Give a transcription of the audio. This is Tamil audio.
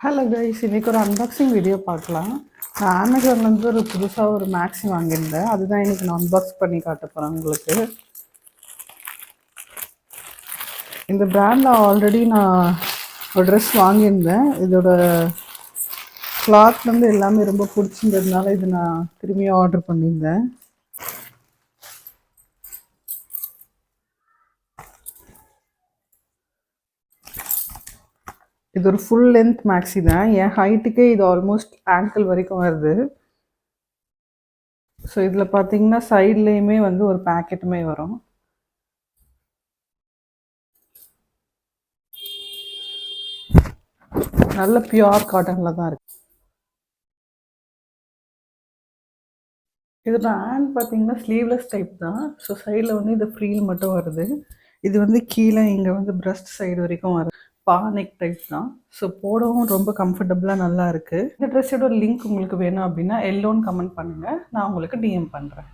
ஹலோ கைஸ், இன்றைக்கி ஒரு அன்பாக்சிங் வீடியோ பார்க்கலாம். நான் அமேசான்லேருந்து ஒரு புதுசாக ஒரு மேக்ஸி வாங்கியிருந்தேன். அதுதான் இன்றைக்கி நான் அன்பாக்ஸ் பண்ணி காட்ட போகிறேன் உங்களுக்கு. இந்த பிராண்டில் ஆல்ரெடி நான் ஒரு ட்ரெஸ் வாங்கியிருந்தேன். இதோட கிளாத்லேருந்து எல்லாமே ரொம்ப பிடிச்சிருந்ததுனால இது நான் திரும்பி ஆர்டர் பண்ணியிருந்தேன். இது ஒரு ஃபுல் லென்த் மேக்ஸி தான். என் ஹைட்டுக்கே இது ஆல்மோஸ்ட் ஆங்கிள் வரைக்கும் வருது. ஸோ இதில் பார்த்தீங்கன்னா சைட்லேயுமே வந்து ஒரு பேக்கெட்டுமே வரும். நல்ல பியூர் காட்டனில் தான் இருக்குது. இதோட ஹேண்ட் பார்த்தீங்கன்னா ஸ்லீவ்லெஸ் டைப் தான். ஸோ சைடில் வந்து இந்த ஃப்ரீல் மட்டும் வருது. இது வந்து கீழே இங்கே வந்து பிரஸ்ட் சைடு வரைக்கும் வருது. நெக் டைப் தான். ஸோ போடவும் ரொம்ப கம்ஃபர்டபுளாக நல்லா இருக்குது. இந்த ட்ரெஸ்ஸோட லிங்க் உங்களுக்கு வேணும் அப்படின்னா எல்லோன்னு கமெண்ட் பண்ணுங்கள், நான் உங்களுக்கு டிஎம் பண்ணுறேன்.